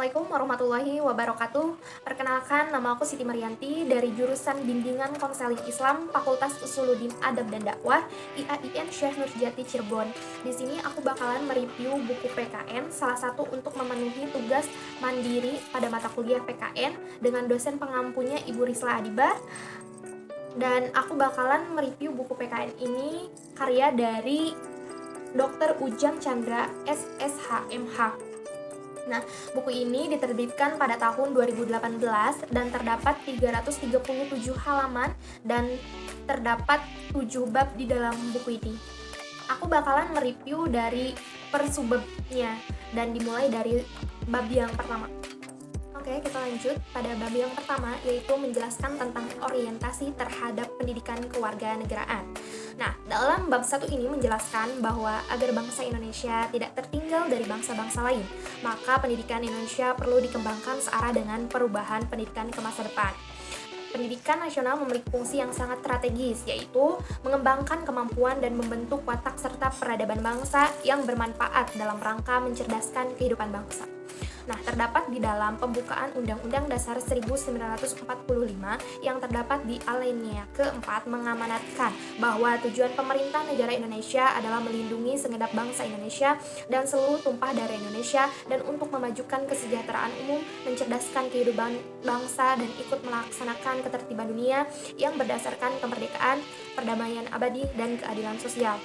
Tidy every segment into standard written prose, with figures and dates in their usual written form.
Assalamualaikum warahmatullahi wabarakatuh. Perkenalkan, nama aku Siti Marianti dari jurusan Bimbingan Konseling Islam Fakultas Usuluddin Adab dan Dakwah IAIN Syekh Nurjati Cirebon. Di sini aku bakalan mereview buku PKN, salah satu untuk memenuhi tugas mandiri pada mata kuliah PKN dengan dosen pengampunya Ibu Risla Adibah. Dan aku bakalan mereview buku PKN ini karya dari Dr. Ujang Chandra SSH MH. Nah, buku ini diterbitkan pada tahun 2018 dan terdapat 337 halaman dan terdapat 7 bab di dalam buku ini. Aku bakalan mereview dari per subbabnya dan dimulai dari bab yang pertama. Oke, kita lanjut pada bab yang pertama, yaitu menjelaskan tentang orientasi terhadap pendidikan kewarganegaraan. Nah, dalam bab 1 ini menjelaskan bahwa agar bangsa Indonesia tidak tertinggal dari bangsa-bangsa lain, maka pendidikan Indonesia perlu dikembangkan searah dengan perubahan pendidikan ke masa depan. Pendidikan nasional memiliki fungsi yang sangat strategis, yaitu mengembangkan kemampuan dan membentuk watak serta peradaban bangsa yang bermanfaat dalam rangka mencerdaskan kehidupan bangsa. Nah, terdapat di dalam pembukaan Undang-Undang Dasar 1945 yang terdapat di alinea keempat mengamanatkan bahwa tujuan pemerintah negara Indonesia adalah melindungi segenap bangsa Indonesia dan seluruh tumpah darah Indonesia dan untuk memajukan kesejahteraan umum, mencerdaskan kehidupan bangsa dan ikut melaksanakan ketertiban dunia yang berdasarkan kemerdekaan, perdamaian abadi, dan keadilan sosial.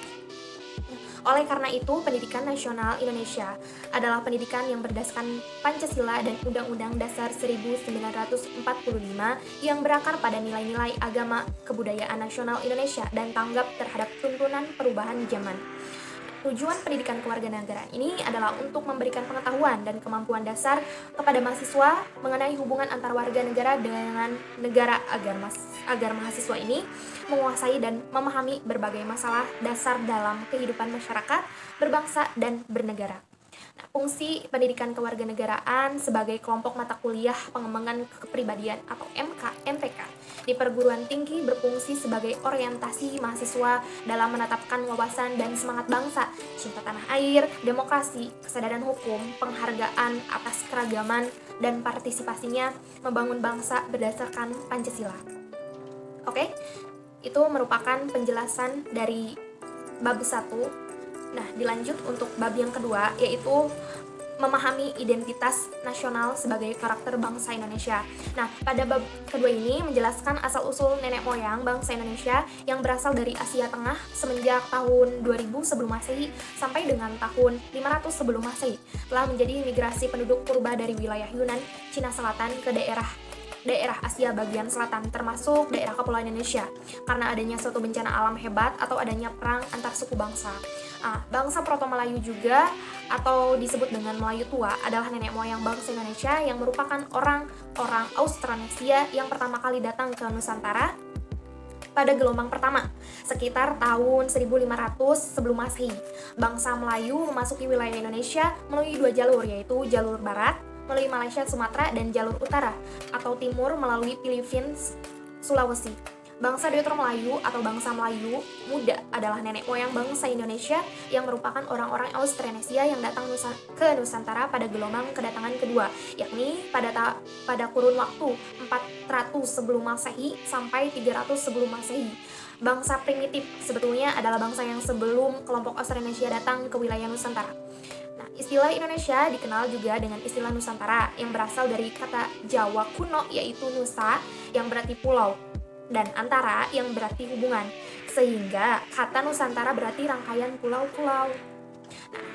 Oleh karena itu, pendidikan nasional Indonesia adalah pendidikan yang berdasarkan Pancasila dan Undang-Undang Dasar 1945 yang berakar pada nilai-nilai agama, kebudayaan nasional Indonesia dan tanggap terhadap tuntunan perubahan zaman. Tujuan pendidikan kewarganegaraan ini adalah untuk memberikan pengetahuan dan kemampuan dasar kepada mahasiswa mengenai hubungan antar warga negara dengan negara agar mahasiswa ini menguasai dan memahami berbagai masalah dasar dalam kehidupan masyarakat, berbangsa, dan bernegara. Nah, fungsi pendidikan kewarganegaraan sebagai kelompok mata kuliah pengembangan kepribadian atau MPK di perguruan tinggi berfungsi sebagai orientasi mahasiswa dalam menetapkan wawasan dan semangat bangsa, cinta tanah air, demokrasi, kesadaran hukum, penghargaan atas keragaman, dan partisipasinya membangun bangsa berdasarkan Pancasila. Oke, itu merupakan penjelasan dari bab 1. Nah, dilanjut untuk bab yang kedua, yaitu memahami identitas nasional sebagai karakter bangsa Indonesia. Nah, pada bab kedua ini menjelaskan asal-usul nenek moyang bangsa Indonesia yang berasal dari Asia Tengah semenjak tahun 2000 sebelum Masehi sampai dengan tahun 500 sebelum Masehi, telah menjadi migrasi penduduk purba dari wilayah Yunan, Cina Selatan ke daerah Asia bagian selatan, termasuk daerah Kepulauan Indonesia, karena adanya suatu bencana alam hebat atau adanya perang antar suku bangsa. Bangsa Proto-Melayu juga, atau disebut dengan Melayu tua, adalah nenek moyang bangsa Indonesia yang merupakan orang-orang Austronesia yang pertama kali datang ke Nusantara pada gelombang pertama, sekitar tahun 1500 sebelum Masehi. Bangsa Melayu memasuki wilayah Indonesia melalui 2 jalur, yaitu jalur barat melalui Malaysia, Sumatera, dan jalur utara atau timur melalui Filipina, Sulawesi. Bangsa Deutero Melayu atau bangsa Melayu muda adalah nenek moyang bangsa Indonesia yang merupakan orang-orang Austronesia yang datang ke Nusantara pada gelombang kedatangan kedua, yakni pada kurun waktu 400 sebelum Masehi sampai 300 sebelum Masehi. Bangsa primitif sebetulnya adalah bangsa yang sebelum kelompok Austronesia datang ke wilayah Nusantara. Nah, istilah Indonesia dikenal juga dengan istilah Nusantara yang berasal dari kata Jawa kuno, yaitu Nusa yang berarti pulau dan Antara yang berarti hubungan, sehingga kata Nusantara berarti rangkaian pulau-pulau.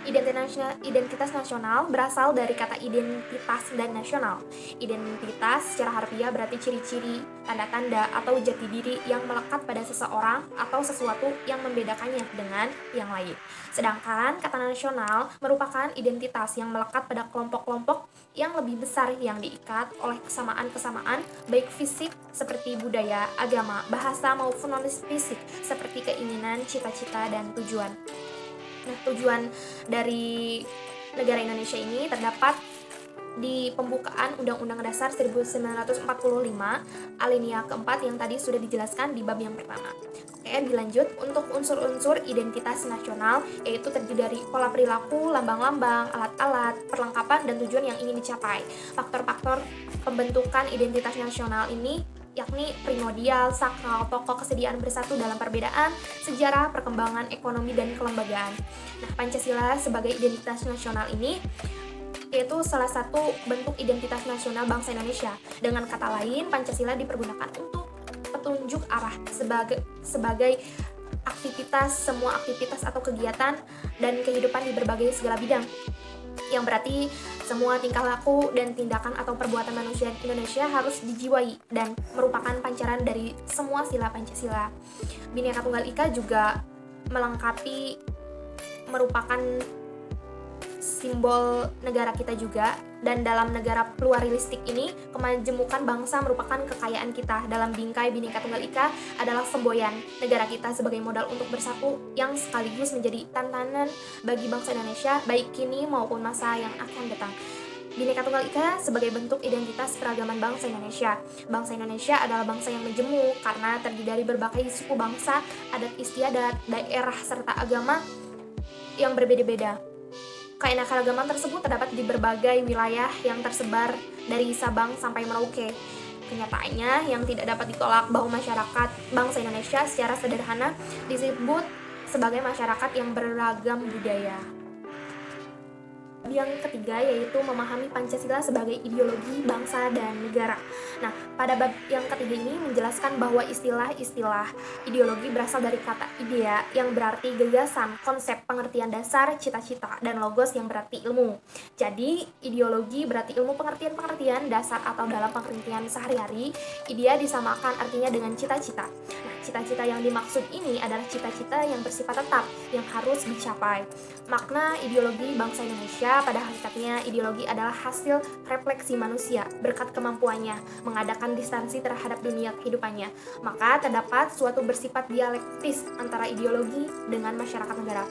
Identitas nasional berasal dari kata identitas dan nasional. Identitas secara harfiah berarti ciri-ciri, tanda-tanda, atau jati diri yang melekat pada seseorang atau sesuatu yang membedakannya dengan yang lain. Sedangkan kata nasional merupakan identitas yang melekat pada kelompok-kelompok yang lebih besar yang diikat oleh kesamaan-kesamaan baik fisik seperti budaya, agama, bahasa maupun non-fisik seperti keinginan, cita-cita, dan tujuan. Nah, tujuan dari negara Indonesia ini terdapat di pembukaan Undang-Undang Dasar 1945 alinea keempat yang tadi sudah dijelaskan di bab yang pertama. Oke, Dilanjut, untuk unsur-unsur identitas nasional, yaitu terdiri dari pola perilaku, lambang-lambang, alat-alat, perlengkapan, dan tujuan yang ingin dicapai. Faktor-faktor pembentukan identitas nasional ini yakni primordial, sakral, pokok, kesediaan bersatu dalam perbedaan, sejarah, perkembangan, ekonomi, dan kelembagaan. Nah, Pancasila sebagai identitas nasional ini yaitu salah satu bentuk identitas nasional bangsa Indonesia. Dengan kata lain, Pancasila dipergunakan untuk petunjuk arah sebagai semua aktivitas atau kegiatan dan kehidupan di berbagai segala bidang, yang berarti semua tingkah laku dan tindakan atau perbuatan manusia Indonesia harus dijiwai dan merupakan pancaran dari semua sila Pancasila. Bhinneka Tunggal Ika juga merupakan simbol negara kita juga, dan dalam negara pluralistik ini, kemajemukan bangsa merupakan kekayaan kita. Dalam bingkai Bhinneka Tunggal Ika adalah semboyan negara kita sebagai modal untuk bersatu yang sekaligus menjadi tantangan bagi bangsa Indonesia baik kini maupun masa yang akan datang. Bhinneka Tunggal Ika sebagai bentuk identitas keragaman bangsa Indonesia. Bangsa Indonesia adalah bangsa yang majemuk karena terdiri dari berbagai suku bangsa, adat istiadat, daerah, serta agama yang berbeda-beda. Keanekaragaman tersebut terdapat di berbagai wilayah yang tersebar dari Sabang sampai Merauke. Kenyataannya yang tidak dapat ditolak bahwa masyarakat bangsa Indonesia secara sederhana disebut sebagai masyarakat yang beragam budaya. Yang ketiga yaitu memahami Pancasila sebagai ideologi bangsa dan negara. Nah, pada bab yang ketiga ini menjelaskan bahwa istilah-istilah ideologi berasal dari kata idea yang berarti gagasan, konsep, pengertian dasar, cita-cita, dan logos yang berarti ilmu. Jadi, ideologi berarti ilmu pengertian-pengertian dasar atau dalam pengertian sehari-hari. Idea disamakan artinya dengan cita-cita. Nah, cita-cita yang dimaksud ini adalah cita-cita yang bersifat tetap, yang harus dicapai. Makna ideologi bangsa Indonesia pada hakikatnya ideologi adalah hasil refleksi manusia berkat kemampuannya mengadakan distansi terhadap dunia kehidupannya. Maka terdapat suatu bersifat dialektis antara ideologi dengan masyarakat negara.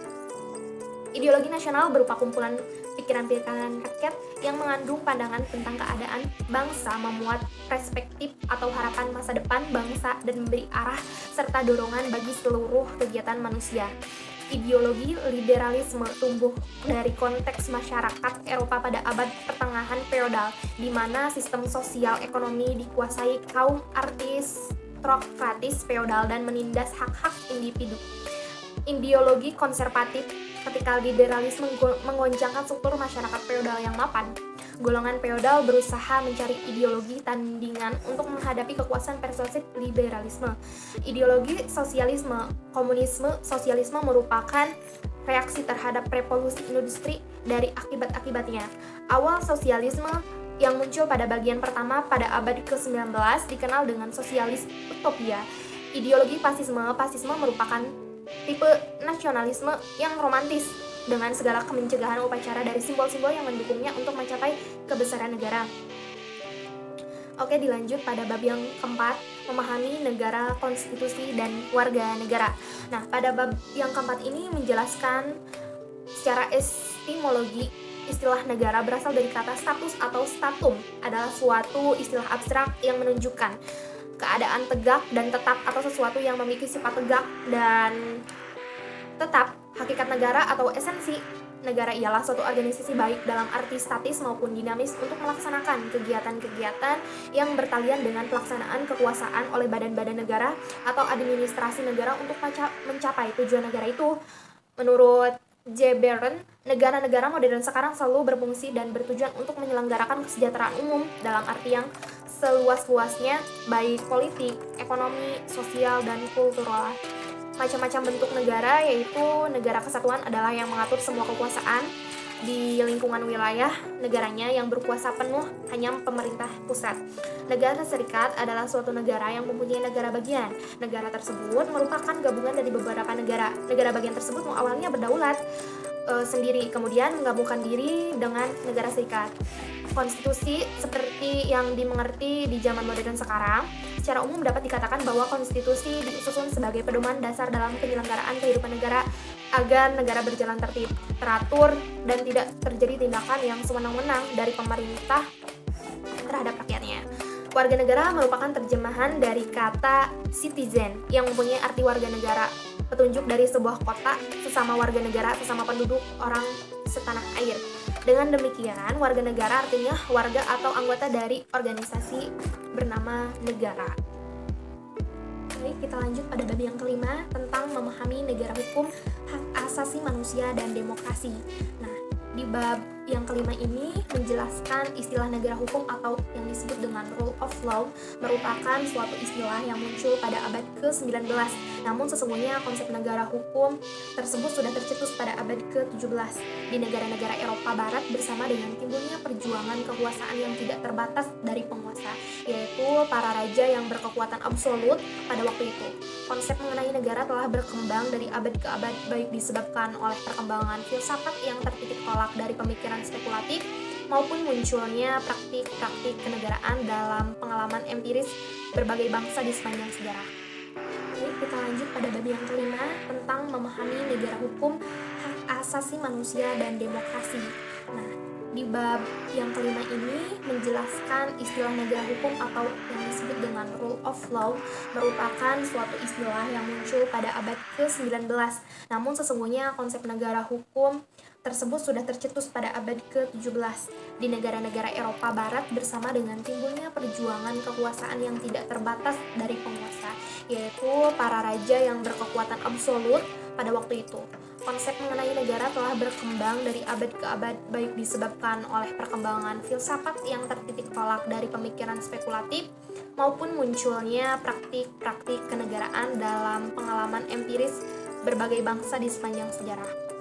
Ideologi nasional berupa kumpulan pikiran-pikiran rakyat yang mengandung pandangan tentang keadaan bangsa, memuat perspektif atau harapan masa depan bangsa, dan memberi arah serta dorongan bagi seluruh kegiatan manusia. Ideologi liberalisme tumbuh dari konteks masyarakat Eropa pada abad pertengahan feodal, di mana sistem sosial ekonomi dikuasai kaum aristokratis feodal dan menindas hak-hak individu. Ideologi konservatif ketika liberalisme menggoncangkan struktur masyarakat feodal yang mapan. Golongan feodal berusaha mencari ideologi tandingan untuk menghadapi kekuasaan persuasif liberalisme. Ideologi sosialisme, komunisme, sosialisme merupakan reaksi terhadap revolusi industri dari akibat-akibatnya. Awal sosialisme yang muncul pada bagian pertama pada abad ke-19 dikenal dengan sosialis utopia. Ideologi fasisme merupakan tipe nasionalisme yang romantis dengan segala kemencegahan upacara dari simbol-simbol yang mendukungnya untuk mencapai kebesaran negara. Oke, dilanjut pada bab yang keempat, memahami negara, konstitusi, dan warga negara. Nah, pada bab yang keempat ini menjelaskan secara etimologi istilah negara berasal dari kata status atau statum, adalah suatu istilah abstrak yang menunjukkan keadaan tegak dan tetap atau sesuatu yang memiliki sifat tegak dan tetap. Hakikat negara atau esensi negara ialah suatu organisasi baik dalam arti statis maupun dinamis untuk melaksanakan kegiatan-kegiatan yang bertalian dengan pelaksanaan kekuasaan oleh badan-badan negara atau administrasi negara untuk mencapai tujuan negara itu. Menurut J. Barron, negara-negara modern sekarang selalu berfungsi dan bertujuan untuk menyelenggarakan kesejahteraan umum dalam arti yang seluas-luasnya, baik politik, ekonomi, sosial, dan kultural. Macam-macam bentuk negara, yaitu negara kesatuan adalah yang mengatur semua kekuasaan di lingkungan wilayah negaranya yang berkuasa penuh hanya pemerintah pusat. Negara serikat adalah suatu negara yang mempunyai negara bagian. Negara tersebut merupakan gabungan dari beberapa negara. Negara bagian tersebut awalnya berdaulat sendiri, kemudian menggabungkan diri dengan negara serikat. Konstitusi seperti yang dimengerti di zaman modern sekarang, secara umum dapat dikatakan bahwa konstitusi disusun sebagai pedoman dasar dalam penyelenggaraan kehidupan negara agar negara berjalan tertib, teratur, dan tidak terjadi tindakan yang sewenang-wenang dari pemerintah terhadap rakyatnya. Warga negara merupakan terjemahan dari kata citizen yang mempunyai arti warga negara, petunjuk dari sebuah kota, sesama warga negara, sesama penduduk, orang setanah air. Dengan demikian, warga negara artinya warga atau anggota dari organisasi bernama negara. Baik, kita lanjut pada bab yang kelima tentang memahami negara hukum, hak asasi manusia, dan demokrasi. Nah, di bab yang kelima ini menjelaskan istilah negara hukum atau yang disebut dengan rule of law merupakan suatu istilah yang muncul pada abad ke-19. Namun sesungguhnya konsep negara hukum tersebut sudah tercetus pada abad ke-17 di negara-negara Eropa Barat bersama dengan timbulnya perjuangan kekuasaan yang tidak terbatas dari penguasa, yaitu para raja yang berkekuatan absolut pada waktu itu. Konsep mengenai negara telah berkembang dari abad ke abad, baik disebabkan oleh perkembangan filsafat yang tertitik tolak dari pemikiran spekulatif maupun munculnya praktik-praktik kenegaraan dalam pengalaman empiris berbagai bangsa di sepanjang sejarah. Ini kita lanjut pada bab yang kelima tentang memahami negara hukum, hak asasi manusia, dan demokrasi. Nah, di bab yang kelima ini menjelaskan istilah negara hukum atau yang disebut dengan rule of law merupakan suatu istilah yang muncul pada abad ke-19. Namun sesungguhnya konsep negara hukum tersebut sudah tercetus pada abad ke-17 di negara-negara Eropa Barat bersama dengan timbulnya perjuangan kekuasaan yang tidak terbatas dari penguasa, yaitu para raja yang berkekuatan absolut pada waktu itu. Konsep mengenai negara telah berkembang dari abad ke abad, baik disebabkan oleh perkembangan filsafat yang tertitik tolak dari pemikiran spekulatif maupun munculnya praktik-praktik kenegaraan dalam pengalaman empiris berbagai bangsa di sepanjang sejarah.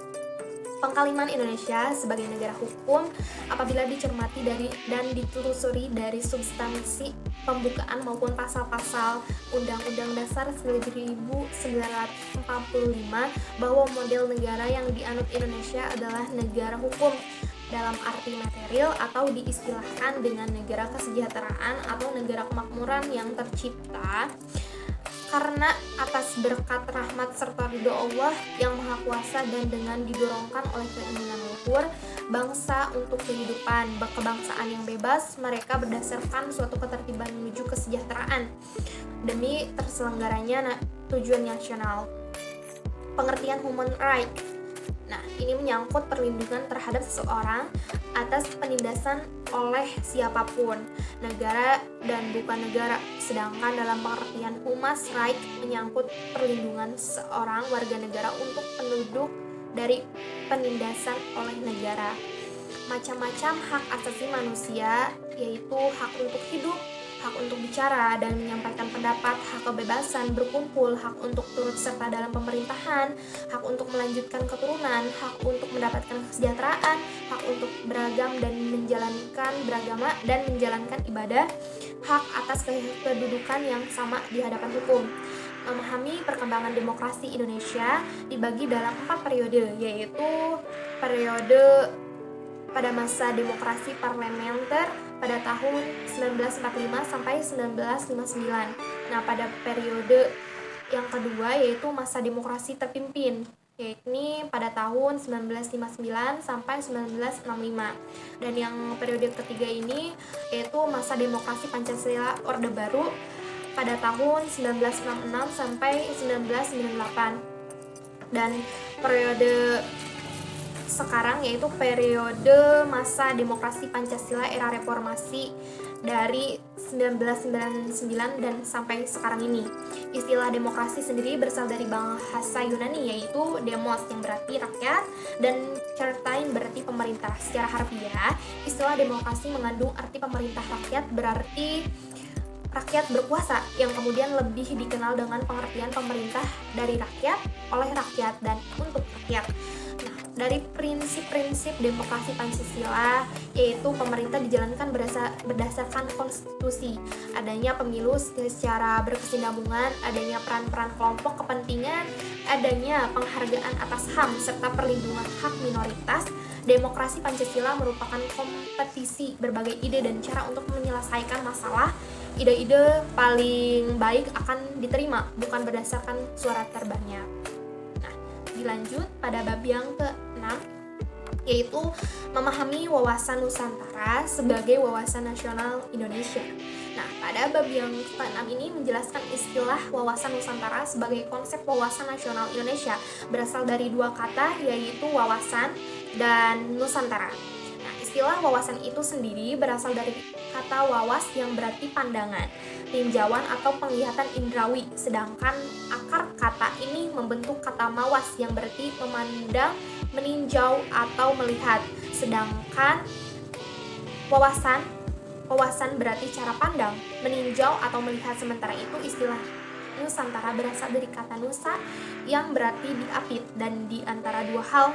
Pengkaliman Indonesia sebagai negara hukum apabila dicermati dan ditelusuri dari substansi pembukaan maupun pasal-pasal Undang-Undang Dasar 1945 bahwa model negara yang dianut Indonesia adalah negara hukum dalam arti material atau diistilahkan dengan negara kesejahteraan atau negara kemakmuran yang tercipta karena atas berkat rahmat serta ridho Allah yang Maha Kuasa dan dengan didorongkan oleh keinginan luhur bangsa untuk kehidupan kebangsaan yang bebas, mereka berdasarkan suatu ketertiban menuju kesejahteraan demi terselenggaranya tujuan nasional. Pengertian human right. Nah, ini menyangkut perlindungan terhadap seseorang atas penindasan oleh siapapun, negara dan bukan negara. Sedangkan dalam pengertian human right menyangkut perlindungan seorang warga negara untuk penduduk dari penindasan oleh negara. Macam-macam hak asasi manusia, yaitu hak untuk hidup, hak untuk bicara dan menyampaikan pendapat, hak kebebasan berkumpul, hak untuk turut serta dalam pemerintahan, hak untuk melanjutkan keturunan, hak untuk mendapatkan kesejahteraan, hak untuk beragam dan menjalankan beragama dan menjalankan ibadah, hak atas kedudukan yang sama di hadapan hukum. Memahami perkembangan demokrasi Indonesia dibagi dalam 4 periode, yaitu periode pada masa demokrasi parlementer pada tahun 1945 sampai 1959. Nah, pada periode yang kedua yaitu masa demokrasi terpimpin, yakni pada tahun 1959 sampai 1965. Dan yang periode ketiga ini yaitu masa demokrasi Pancasila Orde Baru pada tahun 1966 sampai 1998. Dan periode sekarang yaitu periode masa demokrasi Pancasila era reformasi dari 1999 dan sampai sekarang ini. Istilah demokrasi sendiri berasal dari bahasa Yunani yaitu demos yang berarti rakyat dan certain berarti pemerintah. Secara harfiah, istilah demokrasi mengandung arti pemerintah rakyat berarti rakyat berkuasa, yang kemudian lebih dikenal dengan pengertian pemerintah dari rakyat, oleh rakyat, dan untuk rakyat. Nah, dari prinsip-prinsip demokrasi Pancasila yaitu pemerintah dijalankan berdasarkan konstitusi, adanya pemilu secara berkesinambungan, adanya peran-peran kelompok kepentingan, adanya penghargaan atas HAM serta perlindungan hak minoritas. Demokrasi Pancasila merupakan kompetisi berbagai ide dan cara untuk menyelesaikan masalah. Ide-ide paling baik akan diterima, bukan berdasarkan suara terbanyak. Nah, dilanjut pada bab yang ke-6, yaitu memahami wawasan Nusantara sebagai wawasan nasional Indonesia. Nah, pada bab yang ke-6 ini menjelaskan istilah wawasan Nusantara sebagai konsep wawasan nasional Indonesia, berasal dari dua kata, yaitu wawasan dan Nusantara. Nah, istilah wawasan itu sendiri berasal dari kata wawas yang berarti pandangan, tinjauan atau penglihatan indrawi, sedangkan akar kata ini membentuk kata mawas yang berarti memandang, meninjau atau melihat. Sedangkan wawasan berarti cara pandang, meninjau atau melihat. Sementara itu istilah Nusantara berasal dari kata nusa yang berarti diapit, dan di antara dua hal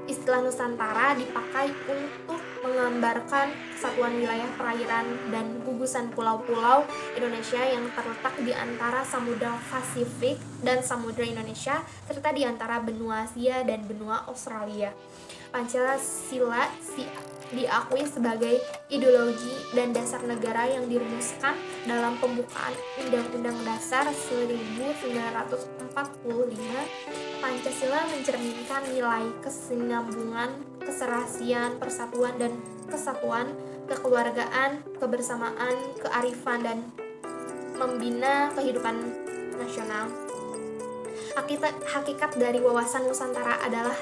istilah Nusantara dipakai untuk menggambarkan kesatuan wilayah perairan dan gugusan pulau-pulau Indonesia yang terletak di antara Samudra Pasifik dan Samudra Indonesia, serta di antara benua Asia dan benua Australia. Pancasila diakui sebagai ideologi dan dasar negara yang dirumuskan dalam pembukaan Undang-Undang Dasar 1945. Pancasila mencerminkan nilai kesinambungan, keserasian, persatuan dan kesatuan, kekeluargaan, kebersamaan, kearifan, dan membina kehidupan nasional. Hakikat dari wawasan Nusantara adalah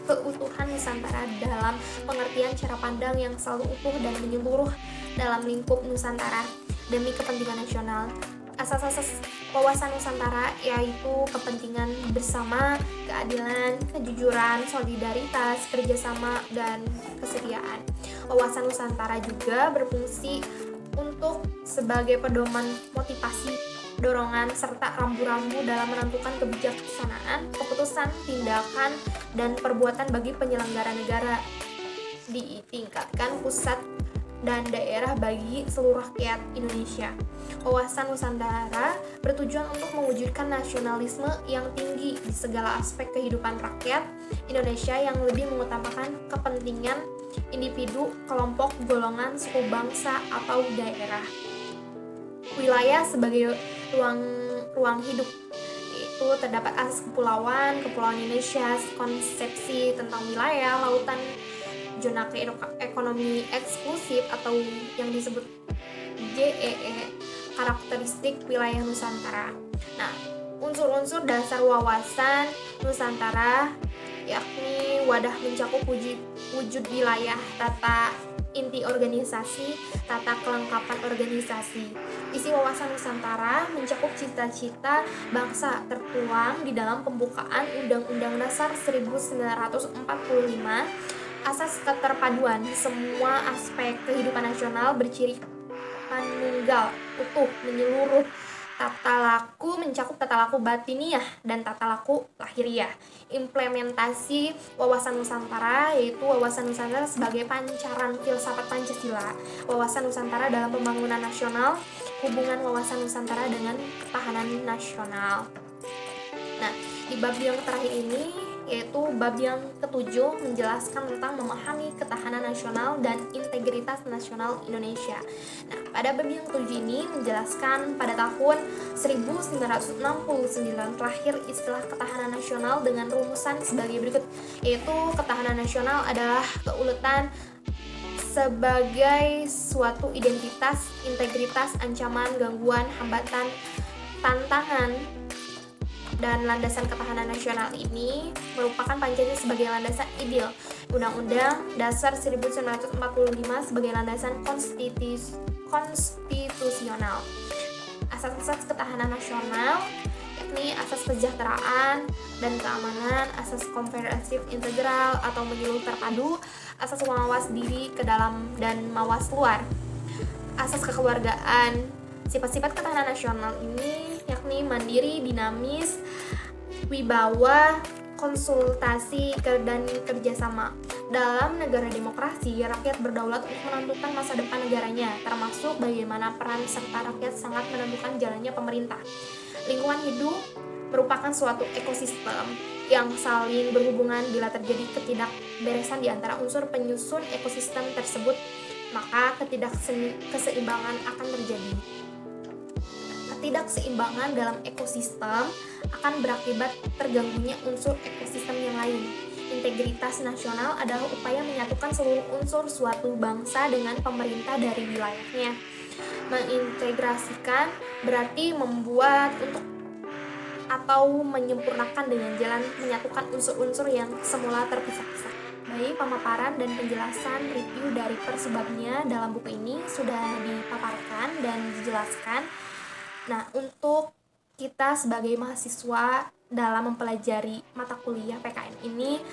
keutuhan Nusantara dalam pengertian cara pandang yang selalu utuh dan menyeluruh dalam lingkup Nusantara demi kepentingan nasional. Asas-asas wawasan Nusantara yaitu kepentingan bersama, keadilan, kejujuran, solidaritas, kerjasama, dan kesetiaan. Wawasan Nusantara juga berfungsi untuk sebagai pedoman motivasi, dorongan, serta rambu-rambu dalam menentukan kebijaksanaan, keputusan, tindakan, dan perbuatan bagi penyelenggara negara, ditingkatkan pusat dan daerah bagi seluruh rakyat Indonesia. Wawasan Nusantara bertujuan untuk mewujudkan nasionalisme yang tinggi di segala aspek kehidupan rakyat Indonesia yang lebih mengutamakan kepentingan individu, kelompok, golongan, suku, bangsa, atau daerah. Wilayah sebagai ruang hidup, itu terdapat asas kepulauan Indonesia, konsepsi tentang wilayah, lautan, zona ekonomi eksklusif atau yang disebut ZEE, karakteristik wilayah Nusantara. Nah, unsur-unsur dasar wawasan Nusantara yakni wadah mencakup wujud wilayah, tata inti organisasi, tata kelengkapan organisasi. Isi wawasan Nusantara mencakup cita-cita bangsa tertuang di dalam pembukaan Undang-Undang Dasar 1945, asas keterpaduan semua aspek kehidupan nasional berciri manunggal, utuh, menyeluruh. Tata laku mencakup tata laku batiniah dan tata laku lahiriah. Implementasi wawasan Nusantara yaitu wawasan Nusantara sebagai pancaran filsafat Pancasila, wawasan Nusantara dalam pembangunan nasional, hubungan wawasan Nusantara dengan ketahanan nasional. Nah, di bab yang terakhir ini yaitu bab yang ke-7 menjelaskan tentang memahami ketahanan nasional dan integritas nasional Indonesia. Nah, pada bab yang ke-7 ini menjelaskan pada tahun 1969 terakhir istilah ketahanan nasional dengan rumusan sebagai berikut, yaitu ketahanan nasional adalah keuletan sebagai suatu identitas, integritas, ancaman, gangguan, hambatan, tantangan, dan landasan ketahanan nasional ini merupakan Pancasila sebagai landasan ideal, Undang-Undang Dasar 1945 sebagai landasan konstitusional. Asas-asas ketahanan nasional yakni asas kesejahteraan dan keamanan, asas komprehensif integral atau menyeluruh terpadu, asas mawas diri ke dalam dan mawas luar, asas kekeluargaan. Sifat-sifat ketahanan nasional ini yakni mandiri, dinamis, wibawa, konsultasi, dan kerjasama. Dalam negara demokrasi, rakyat berdaulat untuk menentukan masa depan negaranya, termasuk bagaimana peran serta rakyat sangat menentukan jalannya pemerintah. Lingkungan hidup merupakan suatu ekosistem yang saling berhubungan. Bila terjadi ketidakberesan di antara unsur penyusun ekosistem tersebut, maka ketidakseimbangan akan terjadi. Ketidakseimbangan dalam ekosistem akan berakibat terganggunya unsur ekosistem yang lain. Integritas nasional adalah upaya menyatukan seluruh unsur suatu bangsa dengan pemerintah dari wilayahnya. Mengintegrasikan berarti membuat untuk atau menyempurnakan dengan jalan menyatukan unsur-unsur yang semula terpisah-pisah. Baik, pemaparan dan penjelasan review dari persebabnya dalam buku ini sudah dipaparkan dan dijelaskan. Nah, untuk kita sebagai mahasiswa dalam mempelajari mata kuliah PKN ini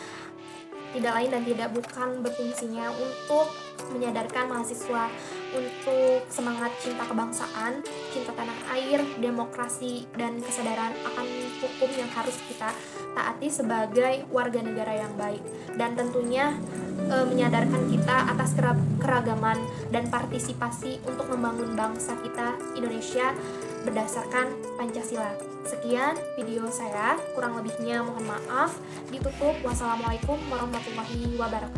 tidak lain dan tidak bukan berfungsinya untuk menyadarkan mahasiswa untuk semangat cinta kebangsaan, cinta tanah air, demokrasi, dan kesadaran akan hukum yang harus kita taati sebagai warga negara yang baik. Dan tentunya menyadarkan kita atas keragaman dan partisipasi untuk membangun bangsa kita Indonesia berdasarkan Pancasila. Sekian video saya, kurang lebihnya mohon maaf. Ditutup. Wassalamualaikum warahmatullahi wabarakatuh.